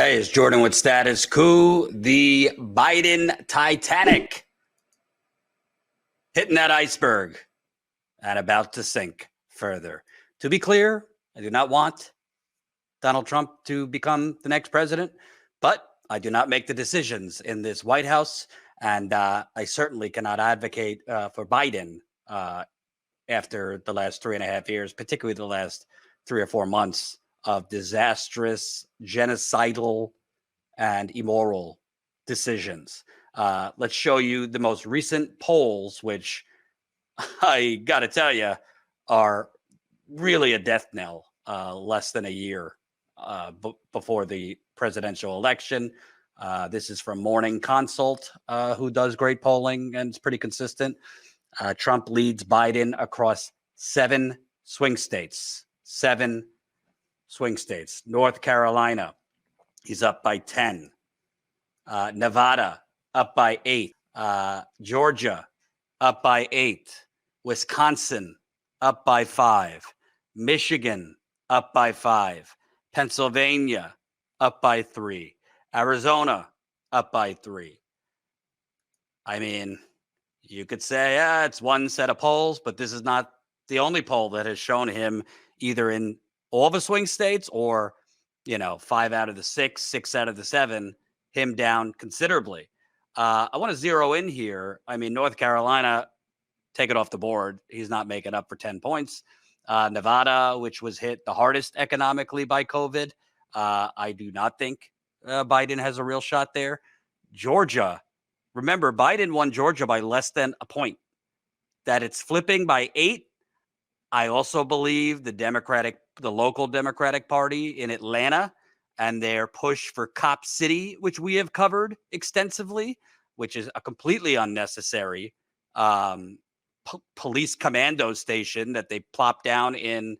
Hey, it's Jordan with Status Coup. The Biden Titanic hitting that iceberg and about to sink further. To be clear, I do not want Donald Trump to become the next president, but I do not make the decisions in this White House, and I certainly cannot advocate for Biden after the last 3.5 years, particularly the last 3 or 4 months of disastrous, genocidal, and immoral decisions. Let's show you the most recent polls, which I got to tell you are really a death knell less than a year before the presidential election. This is from Morning Consult, who does great polling and it's pretty consistent. Trump leads Biden across 7 swing states. 7 swing states. North Carolina, he's up by 10. Nevada, up by 8. Georgia, up by 8. Wisconsin, up by 5. Michigan, up by 5. Pennsylvania, up by 3. Arizona, up by 3. I mean, you could say, it's one set of polls, but this is not the only poll that has shown him either in all the swing states or, 5 out of the 6, 6 out of the 7, him down considerably. I want to zero in here. I mean, North Carolina, take it off the board. He's not making up for 10 points. Nevada, which was hit the hardest economically by COVID. I do not think Biden has a real shot there. Georgia, remember, Biden won Georgia by less than a point. That it's flipping by 8. I also believe the local Democratic Party in Atlanta and their push for Cop City, which we have covered extensively, which is a completely unnecessary police commando station that they plopped down in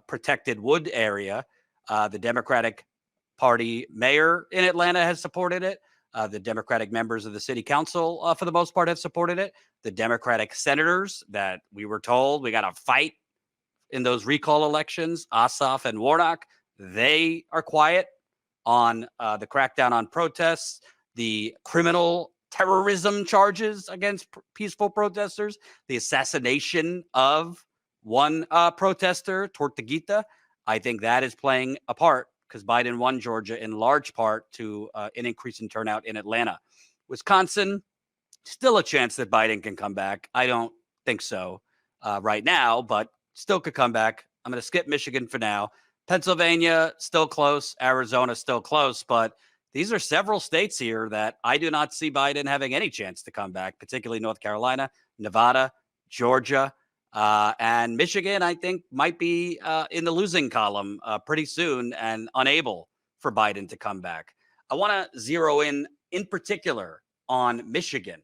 protected wood area. The Democratic Party mayor in Atlanta has supported it. The Democratic members of the city council, for the most part, have supported it. The Democratic senators that we were told we got to fight in those recall elections, Ossoff and Warnock, they are quiet on the crackdown on protests, the criminal terrorism charges against peaceful protesters, the assassination of one protester, Tortuguita. I think that is playing a part because Biden won Georgia in large part to an increase in turnout in Atlanta. Wisconsin, still a chance that Biden can come back. I don't think so right now, but still could come back. I'm going to skip Michigan for now. Pennsylvania, still close. Arizona, still close. But these are several states here that I do not see Biden having any chance to come back, particularly North Carolina, Nevada, Georgia, and Michigan, I think, might be in the losing column pretty soon and unable for Biden to come back. I want to zero in particular on Michigan.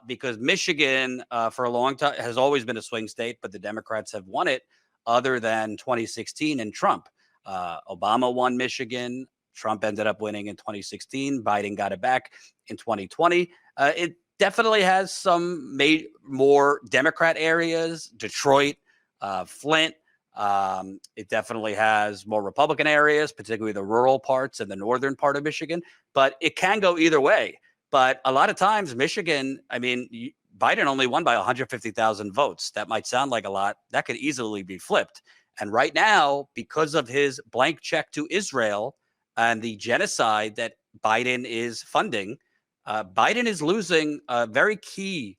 Because Michigan, for a long time, has always been a swing state, but the Democrats have won it other than 2016 and Trump. Obama won Michigan. Trump ended up winning in 2016. Biden got it back in 2020. It definitely has some more Democrat areas, Detroit, Flint. It definitely has more Republican areas, particularly the rural parts and the northern part of Michigan. But it can go either way. But a lot of times, Michigan, I mean, Biden only won by 150,000 votes. That might sound like a lot. That could easily be flipped. And right now, because of his blank check to Israel and the genocide that Biden is funding, Biden is losing a very key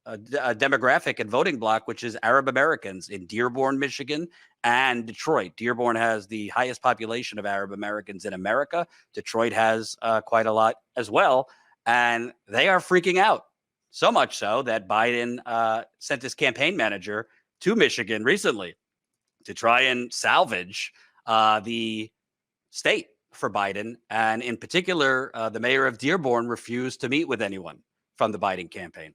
demographic and voting bloc, which is Arab Americans in Dearborn, Michigan, and Detroit. Dearborn has the highest population of Arab Americans in America. Detroit has quite a lot as well. And they are freaking out. So much so that Biden sent his campaign manager to Michigan recently to try and salvage the state for Biden. And in particular, the mayor of Dearborn refused to meet with anyone from the Biden campaign.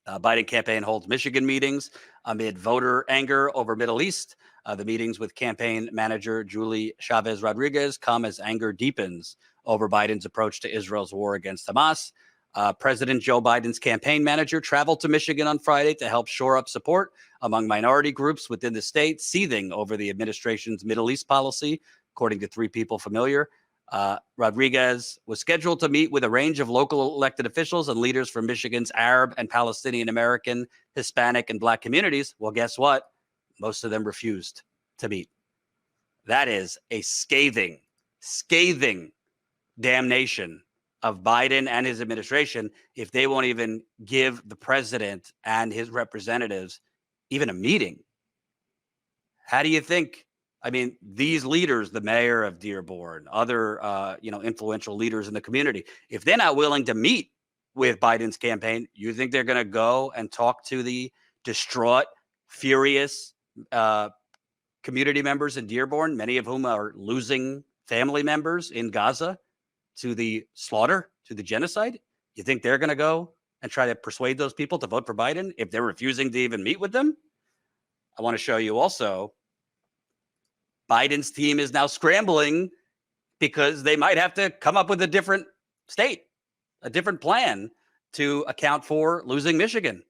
Biden campaign holds Michigan meetings amid voter anger over Middle East. The meetings with campaign manager Julie Chavez Rodriguez come as anger deepens over Biden's approach to Israel's war against Hamas. President Joe Biden's campaign manager traveled to Michigan on Friday to help shore up support among minority groups within the state, seething over the administration's Middle East policy. according to 3 people familiar. Rodriguez was scheduled to meet with a range of local elected officials and leaders from Michigan's Arab and Palestinian American, Hispanic, and Black communities. Well, guess what? Most of them refused to meet. That is a scathing damnation of Biden and his administration if they won't even give the president and his representatives even a meeting. How do you think? I mean, these leaders, the mayor of Dearborn, other influential leaders in the community, if they're not willing to meet with Biden's campaign, you think they're going to go and talk to the distraught, furious community members in Dearborn, many of whom are losing family members in Gaza to the slaughter, to the genocide? You think they're going to go and try to persuade those people to vote for Biden if they're refusing to even meet with them? I want to show you also Biden's team is now scrambling because they might have to come up with a different state, a different plan to account for losing Michigan.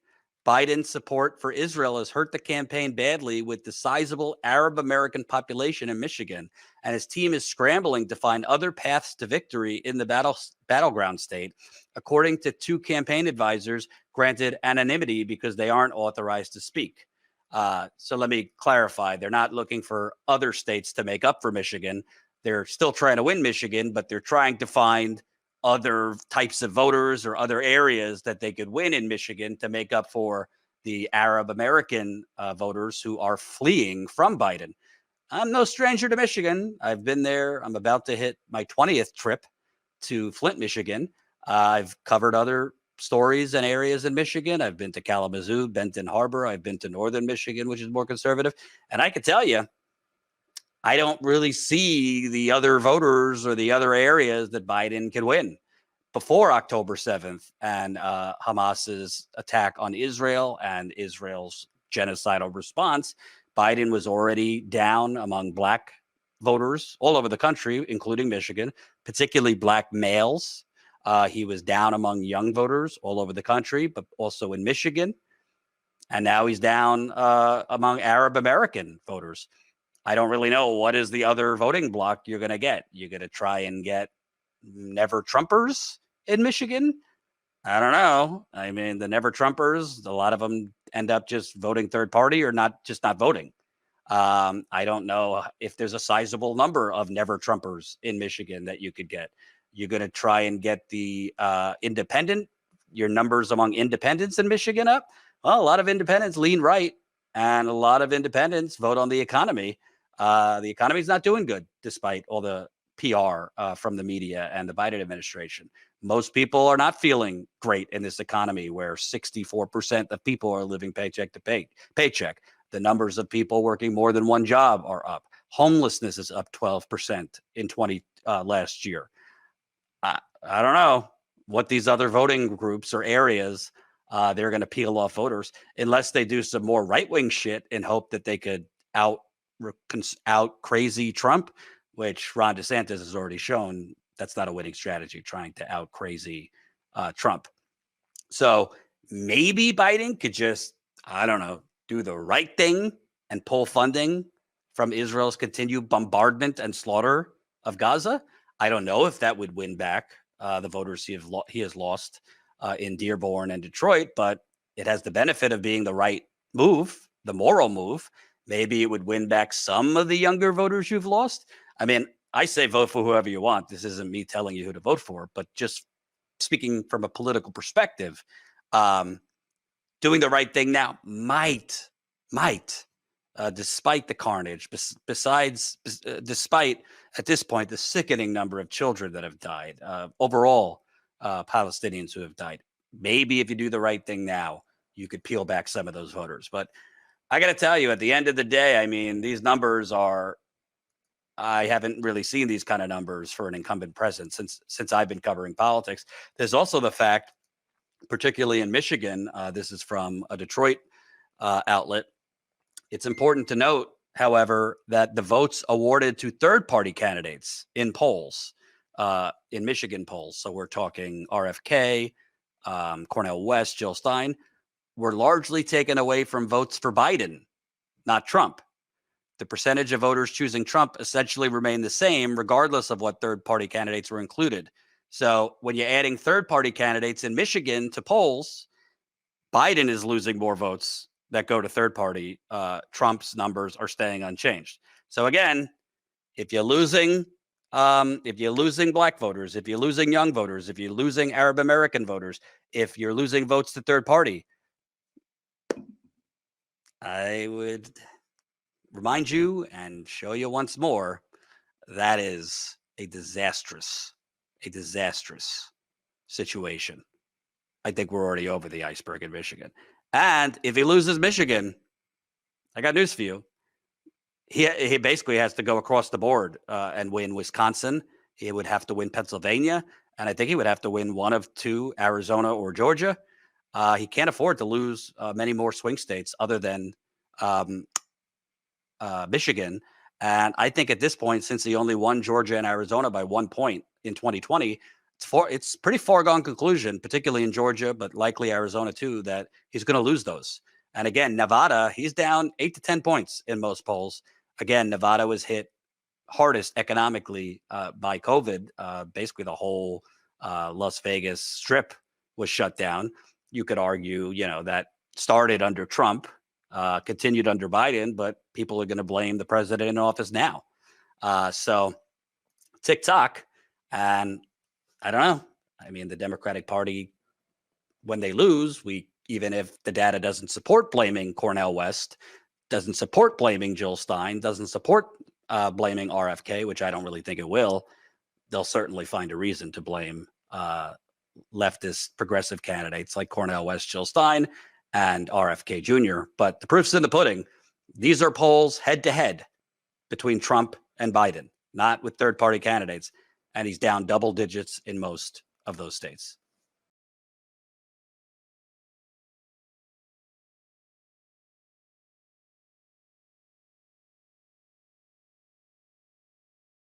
Biden's support for Israel has hurt the campaign badly with the sizable Arab American population in Michigan, and his team is scrambling to find other paths to victory in the battleground state, according to 2 campaign advisors granted anonymity because they aren't authorized to speak. So let me clarify. They're not looking for other states to make up for Michigan. They're still trying to win Michigan, but they're trying to find other types of voters or other areas that they could win in Michigan to make up for the Arab American voters who are fleeing from Biden. I'm no stranger to Michigan. I've been there. I'm about to hit my 20th trip to Flint, Michigan. I've covered other stories and areas in Michigan. I've been to Kalamazoo, Benton Harbor. I've been to northern Michigan, which is more conservative. And I can tell you, I don't really see the other voters or the other areas that Biden can win. Before October 7th and Hamas's attack on Israel and Israel's genocidal response, Biden was already down among Black voters all over the country, including Michigan, particularly Black males. He was down among young voters all over the country, but also in Michigan. And now he's down among Arab American voters. I don't really know what is the other voting bloc you're going to get. You're going to try and get never Trumpers in Michigan? I don't know. I mean, the never Trumpers, a lot of them end up just voting third party or not voting. I don't know if there's a sizable number of never Trumpers in Michigan that you could get. You're going to try and get the independent, your numbers among independents in Michigan up. Well, a lot of independents lean right, and a lot of independents vote on the economy. The economy is not doing good, despite all the PR from the media and the Biden administration. Most people are not feeling great in this economy where 64% of people are living paycheck to paycheck. The numbers of people working more than one job are up. Homelessness is up 12% in last year. I don't know what these other voting groups or areas they're going to peel off voters unless they do some more right-wing shit in hope that they could out crazy Trump, which Ron DeSantis has already shown that's not a winning strategy, trying to out crazy Trump. So maybe Biden could just, I don't know, do the right thing and pull funding from Israel's continued bombardment and slaughter of Gaza. I don't know if that would win back the voters he has lost in Dearborn and Detroit, but it has the benefit of being the right move, the moral move. Maybe it would win back some of the younger voters you've lost. I mean, I say vote for whoever you want. This isn't me telling you who to vote for, but just speaking from a political perspective, doing the right thing now might, despite the carnage, despite at this point the sickening number of children that have died, overall Palestinians who have died. Maybe if you do the right thing now, you could peel back some of those voters. But I got to tell you, at the end of the day, I mean, these numbers are. I haven't really seen these kind of numbers for an incumbent president since I've been covering politics. There's also the fact, particularly in Michigan, this is from a Detroit outlet. It's important to note, however, that the votes awarded to third-party candidates in polls, in Michigan polls, so we're talking RFK, Cornel West, Jill Stein, were largely taken away from votes for Biden, not Trump. the percentage of voters choosing Trump essentially remained the same, regardless of what third-party candidates were included. So when you're adding third-party candidates in Michigan to polls, Biden is losing more votes that go to third-party. Trump's numbers are staying unchanged. So again, if you're losing black voters, if you're losing young voters, if you're losing Arab American voters, if you're losing votes to third party, I would remind you and show you once more that is a disastrous situation. I think we're already over the iceberg in Michigan. And if he loses Michigan, I got news for you. He basically has to go across the board and win Wisconsin. He would have to win Pennsylvania, and I think he would have to win one of two, Arizona or Georgia. He can't afford to lose many more swing states other than Michigan. And I think at this point, since he only won Georgia and Arizona by 1 point in 2020, it's pretty foregone conclusion, particularly in Georgia, but likely Arizona too, that he's going to lose those. And again, Nevada, he's down 8 to 10 points in most polls. Again, Nevada was hit hardest economically by COVID. Basically, the whole Las Vegas Strip was shut down. You could argue, that started under Trump, continued under Biden, but people are going to blame the president in office now. So tick-tock, and I don't know. I mean, the Democratic Party, when they lose, even if the data doesn't support blaming Cornel West, doesn't support blaming Jill Stein, doesn't support blaming RFK, which I don't really think it will, they'll certainly find a reason to blame leftist progressive candidates like Cornel West, Jill Stein, and RFK Jr. But the proof's in the pudding. These are polls head-to-head between Trump and Biden, not with third-party candidates. And he's down double digits in most of those states.